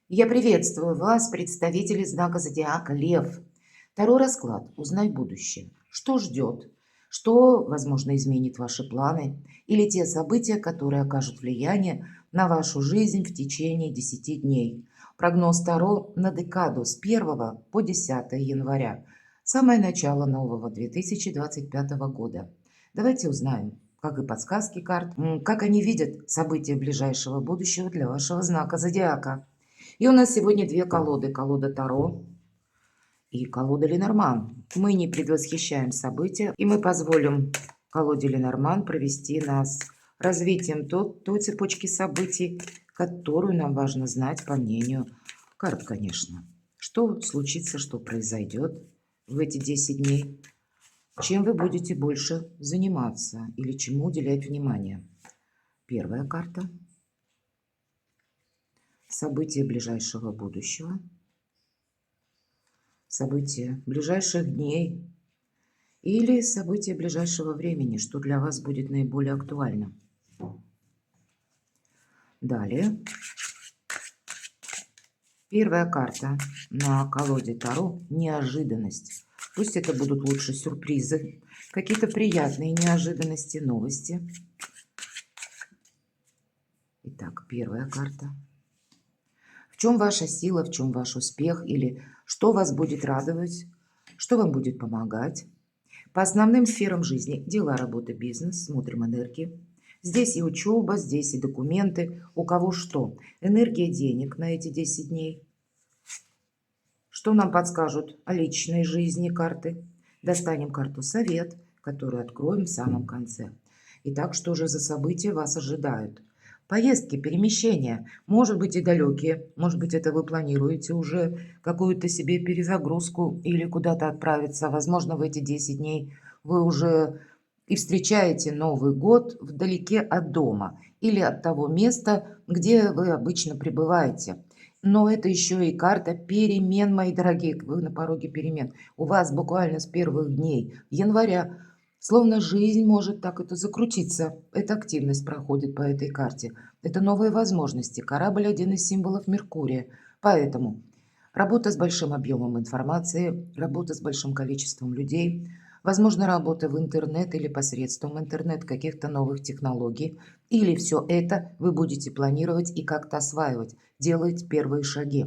Я приветствую вас, представители знака зодиака Лев. Второй расклад. Узнай будущее. Что ждет? Что, возможно, изменит ваши планы? Или те события, которые окажут влияние на вашу жизнь в течение 10 дней? Прогноз Таро на декаду с 1 по 10 января. Самое начало нового 2025 года. Давайте узнаем, как и подсказки карт, как они видят события ближайшего будущего для вашего знака зодиака. И у нас сегодня две колоды. Колода Таро и колода Ленорман. Мы не предвосхищаем события, и мы позволим колоде Ленорман провести нас развитием той цепочки событий, которую нам важно знать по мнению карт, конечно. Что случится, что произойдет в эти 10 дней, чем вы будете больше заниматься или чему уделять внимание. Первая карта. События ближайшего будущего. События ближайших дней или события ближайшего времени, что для вас будет наиболее актуально. Далее. Первая карта на колоде Таро – неожиданность. Пусть это будут лучше сюрпризы, какие-то приятные неожиданности, новости. Итак, первая карта. В чем ваша сила, в чем ваш успех или что вас будет радовать, что вам будет помогать? По основным сферам жизни – дела, работа, бизнес, смотрим энергии. Здесь и учеба, здесь и документы. У кого что? Энергия денег на эти 10 дней. Что нам подскажут о личной жизни карты? Достанем карту «Совет», которую откроем в самом конце. Итак, что же за события вас ожидают? Поездки, перемещения, может быть и далекие, может быть это вы планируете уже какую-то себе перезагрузку или куда-то отправиться. Возможно, в эти 10 дней вы уже и встречаете Новый год вдалеке от дома или от того места, где вы обычно пребываете. Но это еще и карта перемен, мои дорогие, вы на пороге перемен. У вас буквально с первых дней января словно жизнь может так это закрутиться. Эта активность проходит по этой карте. Это новые возможности. Корабль – один из символов Меркурия. Поэтому работа с большим объемом информации, работа с большим количеством людей, возможно, работа в интернет или посредством интернет каких-то новых технологий. Или все это вы будете планировать и как-то осваивать, делать первые шаги.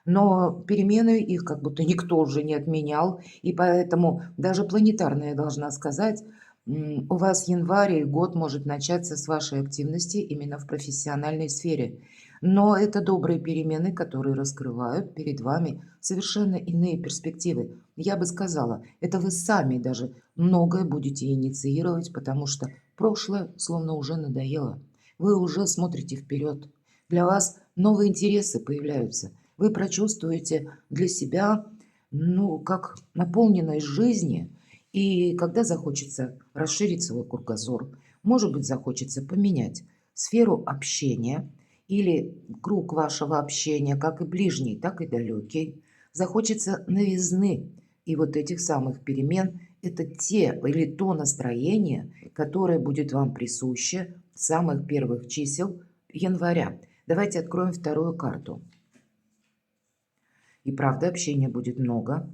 Но перемены их как будто никто уже не отменял, и поэтому даже планетарная, я должна сказать, у вас январь и год может начаться с вашей активности именно в профессиональной сфере. Но это добрые перемены, которые раскрывают перед вами совершенно иные перспективы. Я бы сказала, это вы сами даже многое будете инициировать, потому что прошлое словно уже надоело. Вы уже смотрите вперед. Для вас новые интересы появляются. Вы прочувствуете для себя, ну, как наполненность жизни. И когда захочется расширить свой кругозор, может быть, захочется поменять сферу общения или круг вашего общения, как и ближний, так и далекий. Захочется новизны. И вот этих самых перемен – это те или то настроение, которое будет вам присуще с самых первых чисел января. Давайте откроем вторую карту. И правда, общения будет много.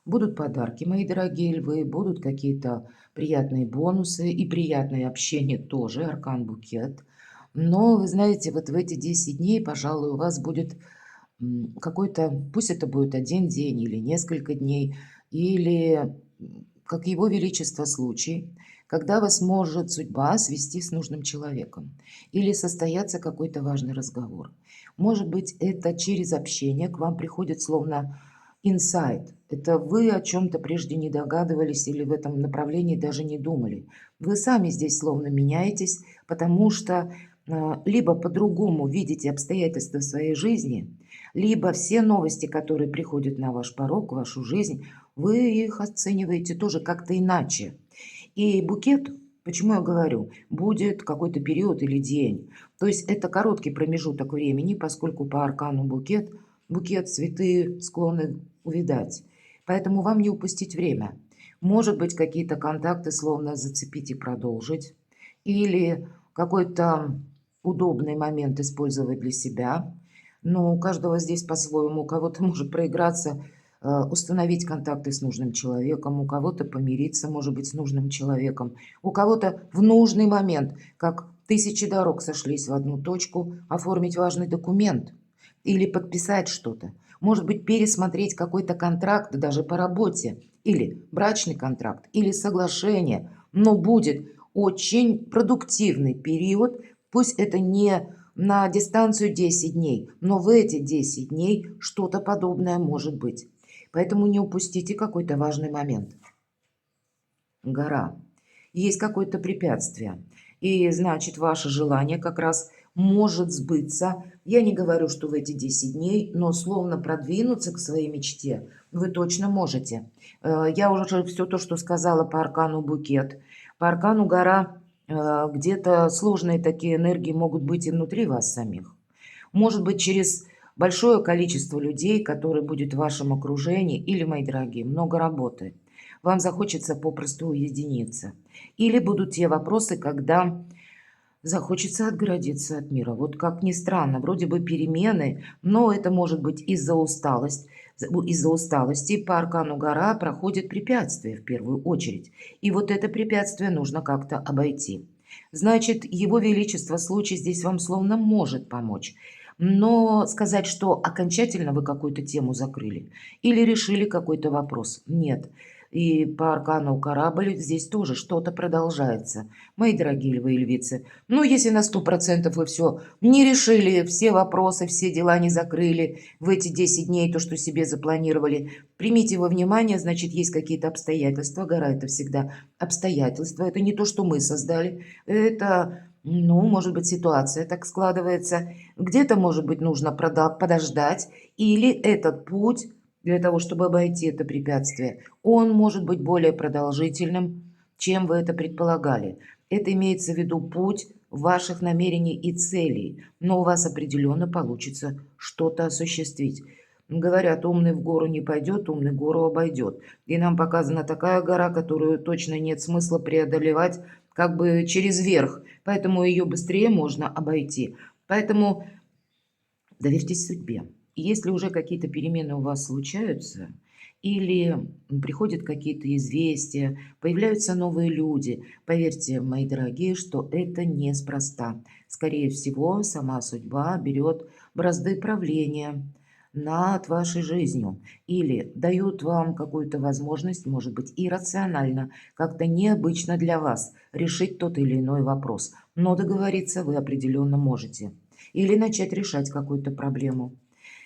Будут подарки, мои дорогие львы, будут какие-то приятные бонусы и приятное общение тоже, аркан букет. Но, вы знаете, вот в эти 10 дней, пожалуй, у вас будет какой-то, пусть это будет один день или несколько дней, или, как его величество, случай, когда вас может судьба свести с нужным человеком или состояться какой-то важный разговор. Может быть, это через общение к вам приходит словно инсайт. Это вы о чем-то прежде не догадывались или в этом направлении даже не думали. Вы сами здесь словно меняетесь, потому что либо по-другому видите обстоятельства своей жизни, либо все новости, которые приходят на ваш порог, в вашу жизнь, вы их оцениваете тоже как-то иначе. И букет, почему я говорю, будет какой-то период или день. То есть это короткий промежуток времени, поскольку по аркану букет цветы склонны увядать. Поэтому вам не упустить время. Может быть, какие-то контакты словно зацепить и продолжить. Или какой-то удобный момент использовать для себя. Но у каждого здесь по-своему. У кого-то может проиграться, установить контакты с нужным человеком, у кого-то помириться, может быть, с нужным человеком, у кого-то в нужный момент, как тысячи дорог сошлись в одну точку, оформить важный документ или подписать что-то. Может быть, пересмотреть какой-то контракт даже по работе, или брачный контракт, или соглашение. Но будет очень продуктивный период, пусть это не на дистанцию 10 дней, но в эти 10 дней что-то подобное может быть. Поэтому не упустите какой-то важный момент. Гора. Есть какое-то препятствие. И значит, ваше желание как раз может сбыться. Я не говорю, что в эти 10 дней, но словно продвинуться к своей мечте вы точно можете. Я уже все то, что сказала по аркану букет. По аркану гора, где-то сложные такие энергии могут быть и внутри вас самих. Может быть, через большое количество людей, которые будет в вашем окружении, или, мои дорогие, много работы. Вам захочется попросту уединиться. Или будут те вопросы, когда захочется отгородиться от мира. Вот как ни странно, вроде бы перемены, но это может быть из-за усталости. Из-за усталости по аркану гора проходит препятствие в первую очередь. И вот это препятствие нужно как-то обойти. Значит, Его Величество случай здесь вам словно может помочь. Но сказать, что окончательно вы какую-то тему закрыли или решили какой-то вопрос, нет. И по аркану корабль здесь тоже что-то продолжается. Мои дорогие львы и львицы, ну, если на 100% вы все не решили, все вопросы, все дела не закрыли в эти 10 дней, то, что себе запланировали, примите во внимание, значит, есть какие-то обстоятельства. Гора – это всегда обстоятельства, это не то, что мы создали, это, ну, может быть, ситуация так складывается. Где-то, может быть, нужно подождать, или этот путь для того, чтобы обойти это препятствие, он может быть более продолжительным, чем вы это предполагали. Это имеется в виду путь ваших намерений и целей, но у вас определенно получится что-то осуществить. Говорят, умный в гору не пойдет, умный гору обойдет. И нам показана такая гора, которую точно нет смысла преодолевать как бы через верх, поэтому ее быстрее можно обойти. Поэтому доверьтесь судьбе. И если уже какие-то перемены у вас случаются, или приходят какие-то известия, появляются новые люди, поверьте, мои дорогие, что это неспроста. Скорее всего, сама судьба берет бразды правления над вашей жизнью или дают вам какую-то возможность, может быть, иррационально, как-то необычно для вас решить тот или иной вопрос. Но договориться вы определенно можете или начать решать какую-то проблему.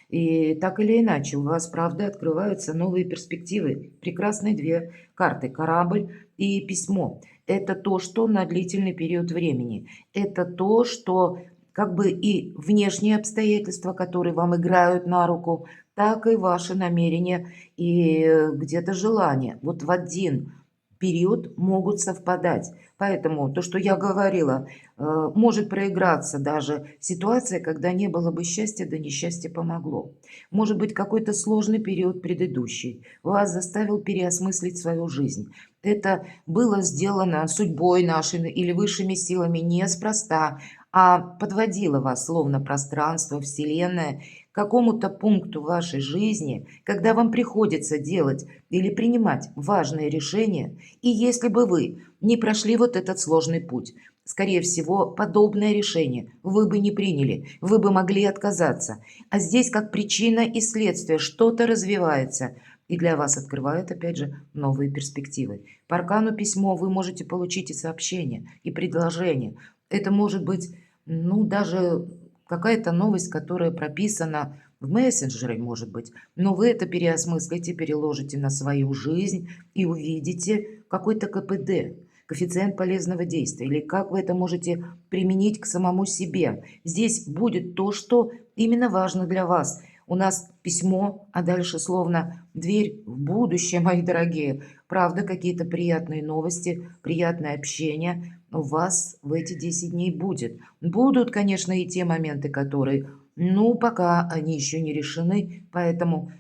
И так или иначе, у вас, правда, открываются новые перспективы. Прекрасные две карты – корабль и письмо. Это то, что на длительный период времени. Это то, что как бы и внешние обстоятельства, которые вам играют на руку, так и ваши намерения и где-то желания. Вот в один период могут совпадать. Поэтому то, что я говорила, может проиграться даже ситуация, когда не было бы счастья, да несчастье помогло. Может быть, какой-то сложный период предыдущий вас заставил переосмыслить свою жизнь. Это было сделано судьбой нашей или высшими силами неспроста, а подводило вас, словно пространство, Вселенная, к какому-то пункту вашей жизни, когда вам приходится делать или принимать важные решения, и если бы вы не прошли вот этот сложный путь, скорее всего, подобное решение вы бы не приняли, вы бы могли отказаться. А здесь как причина и следствие что-то развивается, и для вас открывает, опять же, новые перспективы. По аркану письмо вы можете получить и сообщение, и предложение. Это может быть, ну, даже какая-то новость, которая прописана в мессенджере, может быть, но вы это переосмыслите, переложите на свою жизнь и увидите какой-то КПД, коэффициент полезного действия, или как вы это можете применить к самому себе. Здесь будет то, что именно важно для вас. У нас письмо, а дальше словно дверь в будущее, мои дорогие. Правда, какие-то приятные новости, приятное общение у вас в эти 10 дней будет. Будут, конечно, и те моменты, которые, ну, пока они еще не решены, поэтому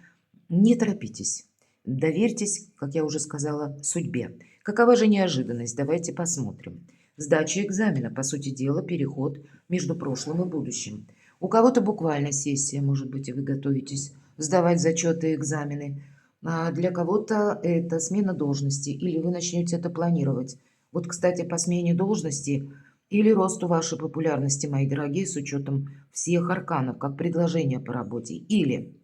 не торопитесь. Доверьтесь, как я уже сказала, судьбе. Какова же неожиданность? Давайте посмотрим. Сдача экзамена, по сути дела, переход между прошлым и будущим. У кого-то буквально сессия, может быть, и вы готовитесь сдавать зачеты и экзамены. А для кого-то это смена должности, или вы начнете это планировать. Вот, кстати, по смене должности или росту вашей популярности, мои дорогие, с учетом всех арканов, как предложение по работе. Или,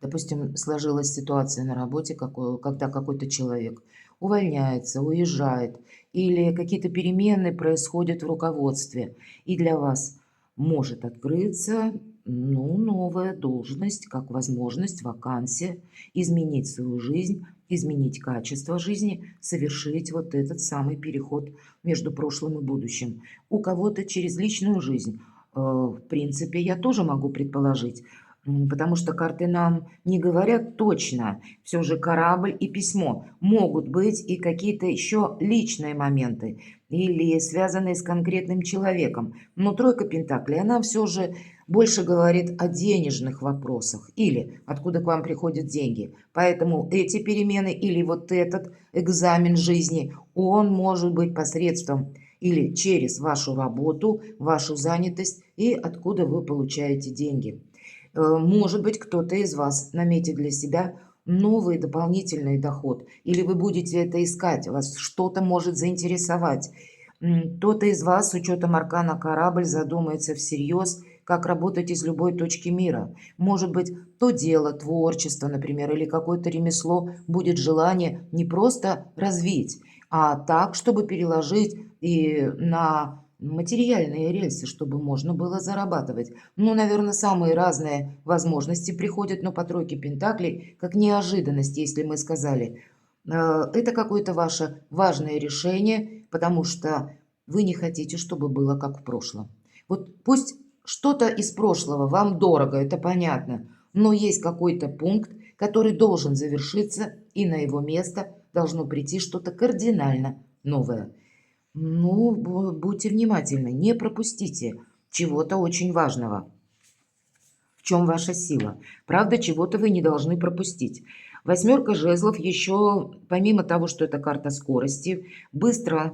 допустим, сложилась ситуация на работе, когда какой-то человек увольняется, уезжает, или какие-то перемены происходят в руководстве, и для вас может открыться новая должность, как возможность, вакансия, изменить свою жизнь, изменить качество жизни, совершить вот этот самый переход между прошлым и будущим. У кого-то через личную жизнь. В принципе, я тоже могу предположить, потому что карты нам не говорят точно. Все же корабль и письмо. Могут быть и какие-то еще личные моменты или связанные с конкретным человеком. Но тройка пентаклей, она все же больше говорит о денежных вопросах или откуда к вам приходят деньги. Поэтому эти перемены или вот этот экзамен жизни, он может быть посредством или через вашу работу, вашу занятость и откуда вы получаете деньги. Может быть, кто-то из вас наметит для себя новый дополнительный доход, или вы будете это искать, вас что-то может заинтересовать. Кто-то из вас с учетом аркана корабль задумается всерьез, как работать из любой точки мира. Может быть, то дело, творчество, например, или какое-то ремесло будет желание не просто развить, а так, чтобы переложить и на материальные рельсы, чтобы можно было зарабатывать. Ну, наверное, самые разные возможности приходят, но по тройке пентаклей, как неожиданность, если мы сказали. Это какое-то ваше важное решение, потому что вы не хотите, чтобы было как в прошлом. Вот пусть что-то из прошлого вам дорого, это понятно, но есть какой-то пункт, который должен завершиться, и на его место должно прийти что-то кардинально новое. Ну, будьте внимательны, не пропустите чего-то очень важного. В чем ваша сила? Правда, чего-то вы не должны пропустить. Восьмерка жезлов еще, помимо того, что это карта скорости, быстрой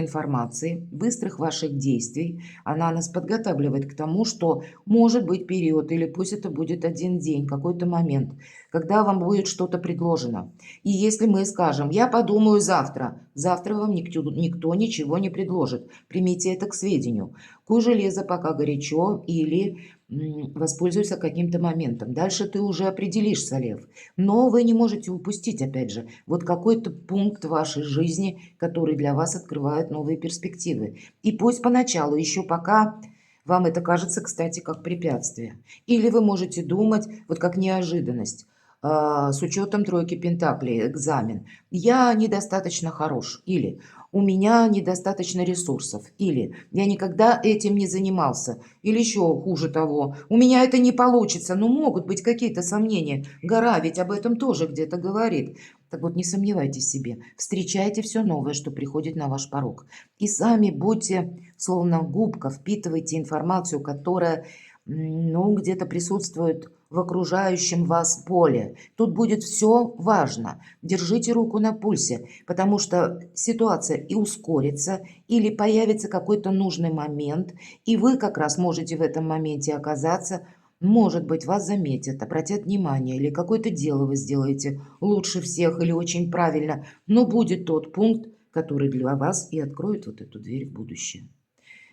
информации, быстрых ваших действий, она нас подготавливает к тому, что может быть период, или пусть это будет один день, какой-то момент, когда вам будет что-то предложено. И если мы скажем, я подумаю завтра, завтра вам никто ничего не предложит. Примите это к сведению. Куй железо, пока горячо, или воспользуйся каким-то моментом. Дальше ты уже определишься, лев. Но вы не можете упустить, опять же, вот какой-то пункт вашей жизни, который для вас открывает новые перспективы. И пусть поначалу, еще пока вам это кажется, кстати, как препятствие. Или вы можете думать, вот как неожиданность, с учетом тройки пентаклей, экзамен. Я недостаточно хорош. Или у меня недостаточно ресурсов. Или я никогда этим не занимался. Или еще хуже того, у меня это не получится. Но могут быть какие-то сомнения. Гора ведь об этом тоже где-то говорит. Так вот, не сомневайтесь в себе. Встречайте все новое, что приходит на ваш порог. И сами будьте, словно губка, впитывайте информацию, которая ну, где-то присутствует в окружающем вас поле. Тут будет все важно. Держите руку на пульсе, потому что ситуация и ускорится, или появится какой-то нужный момент, и вы как раз можете в этом моменте оказаться. Может быть, вас заметят, обратят внимание, или какое-то дело вы сделаете лучше всех или очень правильно, но будет тот пункт, который для вас и откроет вот эту дверь в будущее.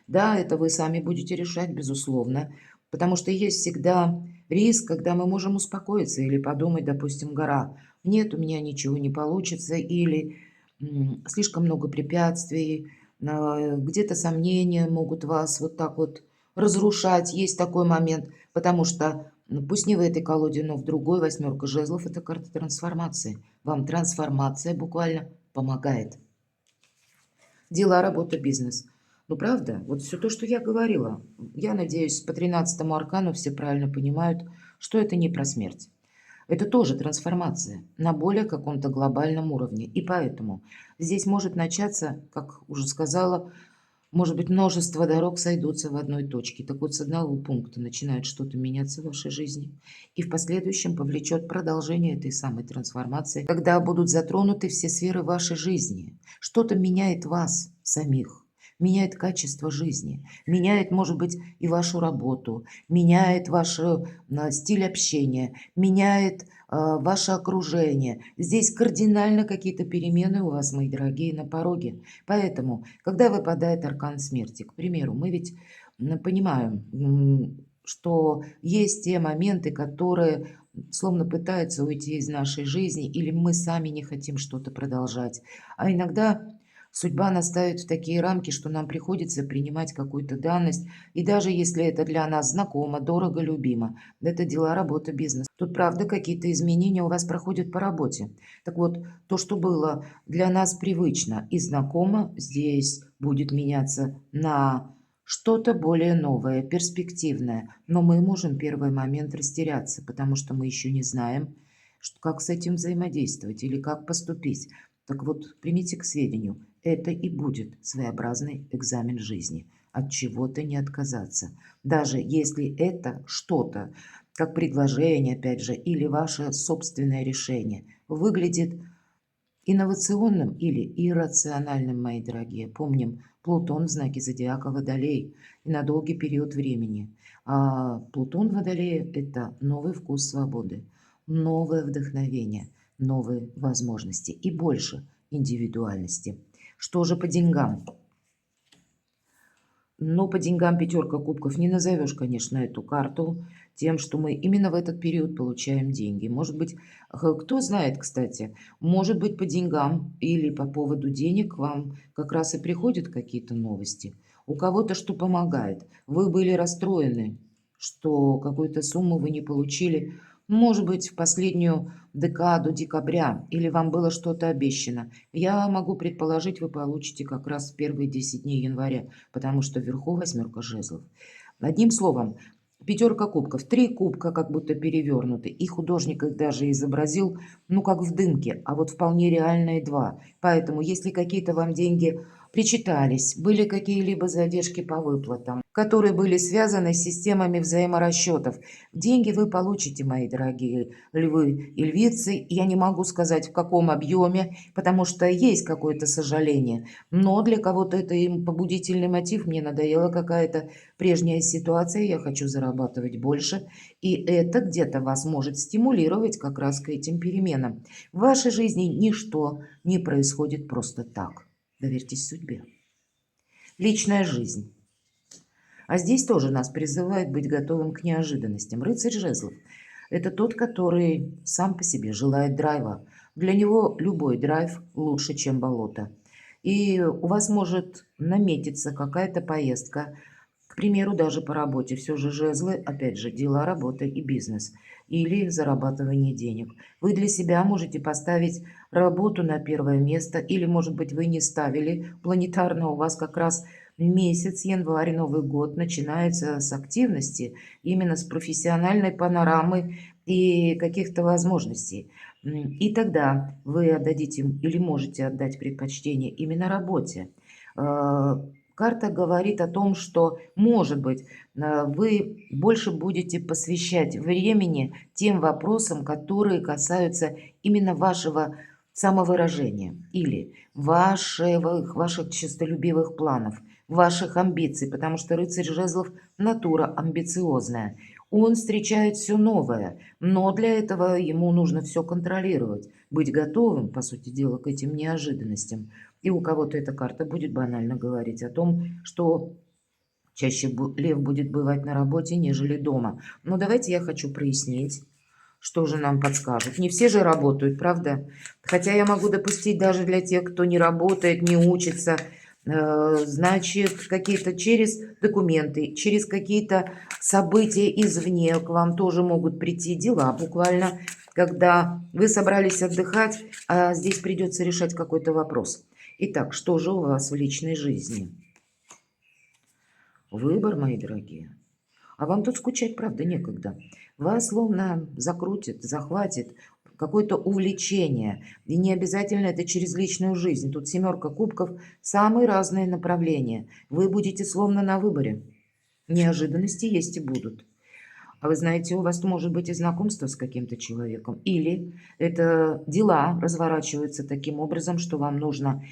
Да, это вы сами будете решать, безусловно, потому что есть всегда риск, когда мы можем успокоиться или подумать, допустим, гора, нет, у меня ничего не получится, или слишком много препятствий, где-то сомнения могут вас вот так вот разрушать, есть такой момент, потому что пусть не в этой колоде, но в другой восьмерка жезлов, это карта трансформации. Вам трансформация буквально помогает. Дела, работа, бизнес. Ну, правда, вот все то, что я говорила. Я надеюсь, по 13-му аркану все правильно понимают, что это не про смерть. Это тоже трансформация на более каком-то глобальном уровне. И поэтому здесь может начаться, как уже сказала, может быть, множество дорог сойдутся в одной точке. Так вот, с одного пункта начинает что-то меняться в вашей жизни. И в последующем повлечет продолжение этой самой трансформации, когда будут затронуты все сферы вашей жизни. Что-то меняет вас самих, меняет качество жизни, меняет, может быть, и вашу работу, меняет ваш стиль общения, меняет ваше окружение. Здесь кардинально какие-то перемены у вас, мои дорогие, на пороге. Поэтому, когда выпадает аркан смерти, к примеру, мы ведь понимаем, что есть те моменты, которые словно пытаются уйти из нашей жизни, или мы сами не хотим что-то продолжать. А иногда судьба нас ставит в такие рамки, что нам приходится принимать какую-то данность, и даже если это для нас знакомо, дорого, любимо, это дела, работа, бизнес. Тут, правда, какие-то изменения у вас проходят по работе. Так вот, то, что было для нас привычно и знакомо, здесь будет меняться на что-то более новое, перспективное. Но мы можем первый момент растеряться, потому что мы еще не знаем, как с этим взаимодействовать или как поступить. Так вот, примите к сведению, это и будет своеобразный экзамен жизни. От чего-то не отказаться. Даже если это что-то, как предложение, опять же, или ваше собственное решение, выглядит инновационным или иррациональным, мои дорогие. Помним, Плутон в знаке зодиака Водолей и на долгий период времени. А Плутон в Водолее– это новый вкус свободы, новое вдохновение, новые возможности и больше индивидуальности. Что же по деньгам? Но по деньгам пятерка кубков не назовешь, конечно, эту карту тем, что мы именно в этот период получаем деньги. Может быть, кто знает, кстати, может быть, по деньгам или по поводу денег вам как раз и приходят какие-то новости. У кого-то что помогает. Вы были расстроены, что какую-то сумму вы не получили, может быть, в последнюю декаду декабря, или вам было что-то обещано. Я могу предположить, вы получите как раз в первые 10 дней января, потому что вверху восьмерка жезлов. Одним словом, пятерка кубков, 3 кубка как будто перевернуты, и художник их даже изобразил, ну, как в дымке, а вот вполне реальные 2. Поэтому, если какие-то вам деньги причитались, были какие-либо задержки по выплатам, которые были связаны с системами взаиморасчетов, деньги вы получите, мои дорогие львы и львицы. Я не могу сказать, в каком объеме, потому что есть какое-то сожаление, но для кого-то это им побудительный мотив. Мне надоела какая-то прежняя ситуация, я хочу зарабатывать больше, и это где-то вас может стимулировать как раз к этим переменам. В вашей жизни ничто не происходит просто так. Доверьтесь судьбе. Личная жизнь. А здесь тоже нас призывает быть готовым к неожиданностям. Рыцарь жезлов– это тот, который сам по себе желает драйва. Для него любой драйв лучше, чем болото. И у вас может наметиться какая-то поездка, к примеру, даже по работе. Все же жезлы, опять же, дела, работа и бизнес. Или зарабатывание денег. Вы для себя можете поставить работу на первое место. Или, может быть, вы не ставили. Планетарно у вас как раз месяц январь, Новый год начинается с активности. Именно с профессиональной панорамы и каких-то возможностей. И тогда вы отдадите или можете отдать предпочтение именно работе. Карта говорит о том, что, может быть, вы больше будете посвящать времени тем вопросам, которые касаются именно вашего самовыражения или ваших честолюбивых планов, ваших амбиций, потому что рыцарь жезлов– натура амбициозная. Он встречает все новое, но для этого ему нужно все контролировать, быть готовым, по сути дела, к этим неожиданностям. И у кого-то эта карта будет банально говорить о том, что чаще лев будет бывать на работе, нежели дома. Но давайте я хочу прояснить, что же нам подскажут. Не все же работают, правда? Хотя я могу допустить даже для тех, кто не работает, не учится, значит, какие-то через документы, через какие-то события извне к вам тоже могут прийти дела, буквально, когда вы собрались отдыхать, а здесь придется решать какой-то вопрос. Итак, что же у вас в личной жизни? Выбор, мои дорогие. А вам тут скучать, правда, некогда. Вас словно закрутит, захватит какое-то увлечение. И не обязательно это через личную жизнь. Тут семерка кубков, самые разные направления. Вы будете словно на выборе. Неожиданности есть и будут. А вы знаете, у вас может быть и знакомство с каким-то человеком. Или это дела разворачиваются таким образом, что вам нужно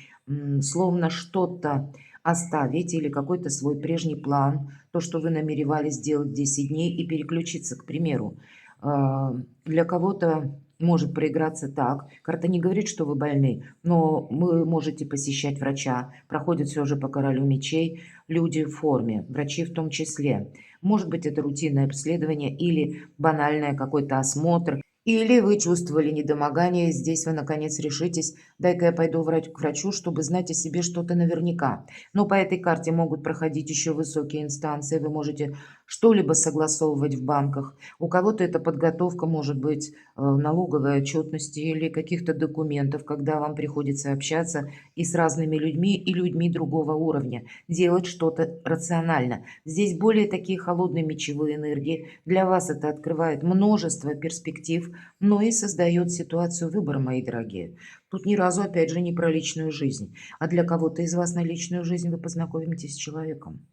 словно что-то оставить или какой-то свой прежний план, то, что вы намеревались сделать 10 дней, и переключиться, к примеру. Для кого-то может проиграться так. Карта не говорит, что вы больны, но вы можете посещать врача. Проходят все же по королю мечей люди в форме, врачи в том числе. Может быть, это рутинное обследование или банальное какой-то осмотр. Или вы чувствовали недомогание, здесь вы наконец решитесь, дай-ка я пойду к врачу, чтобы знать о себе что-то наверняка. Но по этой карте могут проходить еще высокие инстанции, вы можете что-либо согласовывать в банках. У кого-то это подготовка может быть налоговой отчетности или каких-то документов, когда вам приходится общаться и с разными людьми, и людьми другого уровня, делать что-то рационально. Здесь более такие холодные мечевые энергии. Для вас это открывает множество перспектив, но и создает ситуацию выбора, мои дорогие. Тут ни разу, опять же, не про личную жизнь. А для кого-то из вас на личную жизнь вы познакомитесь с человеком.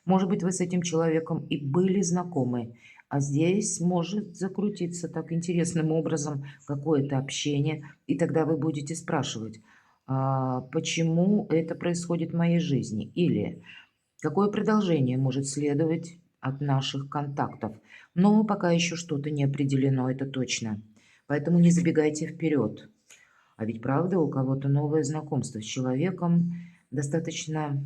Может быть, вы с этим человеком и были знакомы, а здесь может закрутиться так интересным образом какое-то общение, и тогда вы будете спрашивать, почему это происходит в моей жизни, или какое продолжение может следовать от наших контактов. Но пока еще что-то не определено, это точно. Поэтому не забегайте вперед. А ведь правда, у кого-то новое знакомство с человеком достаточно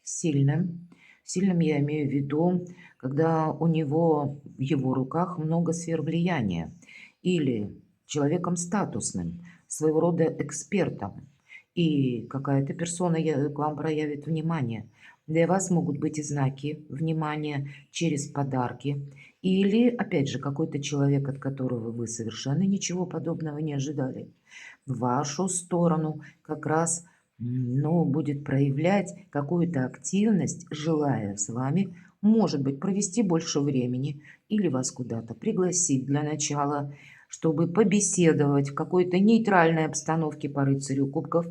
сильным. Сильным я имею в виду, когда у него в его руках много сфер влияния. Или человеком статусным, своего рода экспертом. И какая-то персона к вам проявит внимание. Для вас могут быть и знаки внимания через подарки. Или, опять же, какой-то человек, от которого вы совершенно ничего подобного не ожидали, в вашу сторону как раз, ну, будет проявлять какую-то активность, желая с вами, может быть, провести больше времени или вас куда-то пригласить для начала, чтобы побеседовать в какой-то нейтральной обстановке по рыцарю кубков.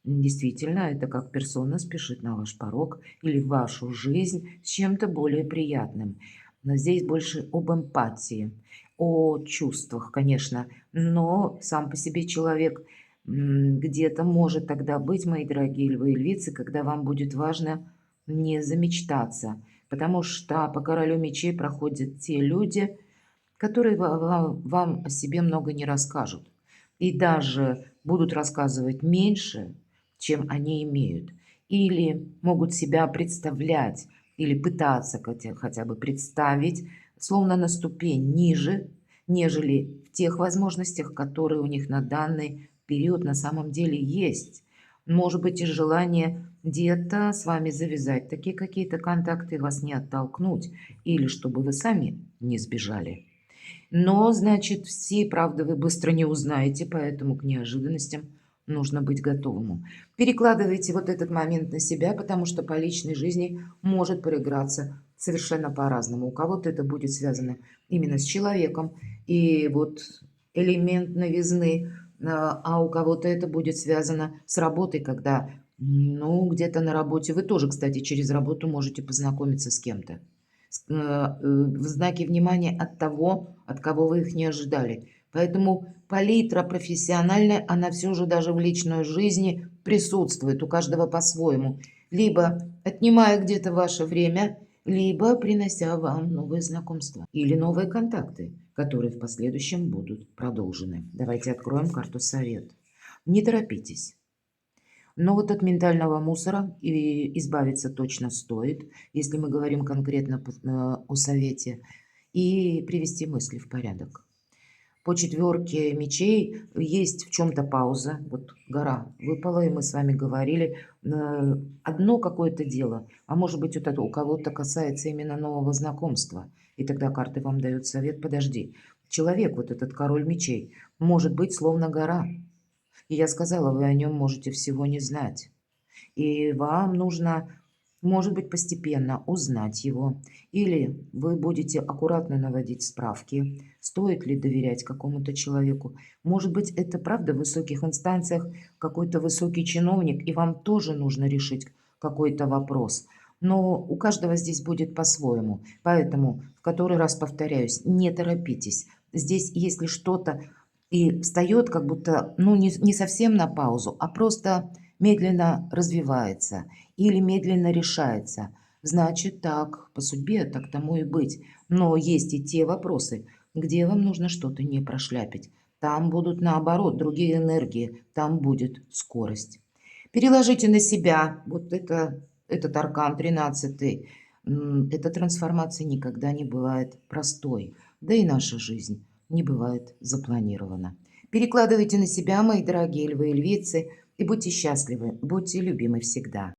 Действительно, это как персона спешит на ваш порог или в вашу жизнь с чем-то более приятным. Но здесь больше об эмпатии, о чувствах, конечно, но сам по себе человек где-то может тогда быть, мои дорогие львы и львицы, когда вам будет важно не замечтаться, потому что по королю мечей проходят те люди, которые вам о себе много не расскажут. И даже будут рассказывать меньше, чем они имеют. Или могут себя представлять, или пытаться хотя бы представить, словно на ступень ниже, нежели в тех возможностях, которые у них на данный период на самом деле есть. Может быть и желание где-то с вами завязать такие какие-то контакты, вас не оттолкнуть, или чтобы вы сами не сбежали. Но, значит, все правды вы быстро не узнаете, поэтому к неожиданностям нужно быть готовому. Перекладывайте вот этот момент на себя, потому что по личной жизни может проиграться совершенно по-разному. У кого-то это будет связано именно с человеком, и вот элемент новизны, а у кого-то это будет связано с работой, когда, ну, где-то на работе, вы тоже, кстати, через работу можете познакомиться с кем-то в знаке внимания от того, от кого вы их не ожидали. Поэтому палитра профессиональная, она все же даже в личной жизни присутствует, у каждого по-своему. Либо отнимая где-то ваше время, либо принося вам новые знакомства или новые контакты, которые в последующем будут продолжены. Давайте откроем карту совет. Не торопитесь. Но вот от ментального мусора и избавиться точно стоит, если мы говорим конкретно о совете, и привести мысли в порядок. По четверке мечей есть в чем-то пауза. Вот гора выпала, и мы с вами говорили. Одно какое-то дело, а может быть, вот это у кого-то касается именно нового знакомства. И тогда карты вам дают совет: подожди, человек, вот этот король мечей, может быть словно гора. И я сказала, вы о нем можете всего не знать. И вам нужно, может быть, постепенно узнать его. Или вы будете аккуратно наводить справки, стоит ли доверять какому-то человеку. Может быть, это правда в высоких инстанциях какой-то высокий чиновник, и вам тоже нужно решить какой-то вопрос. Но у каждого здесь будет по-своему. Поэтому, в который раз повторяюсь, не торопитесь. Здесь, если что-то и встает как будто, ну, не совсем на паузу, а просто медленно развивается или медленно решается, значит так, по судьбе так тому и быть. Но есть и те вопросы, где вам нужно что-то не прошляпить. Там будут наоборот другие энергии, там будет скорость. Переложите на себя вот этот аркан 13. Эта трансформация никогда не бывает простой, да и наша жизнь не бывает запланирована. Перекладывайте на себя, мои дорогие львы и львицы, и будьте счастливы, будьте любимы всегда.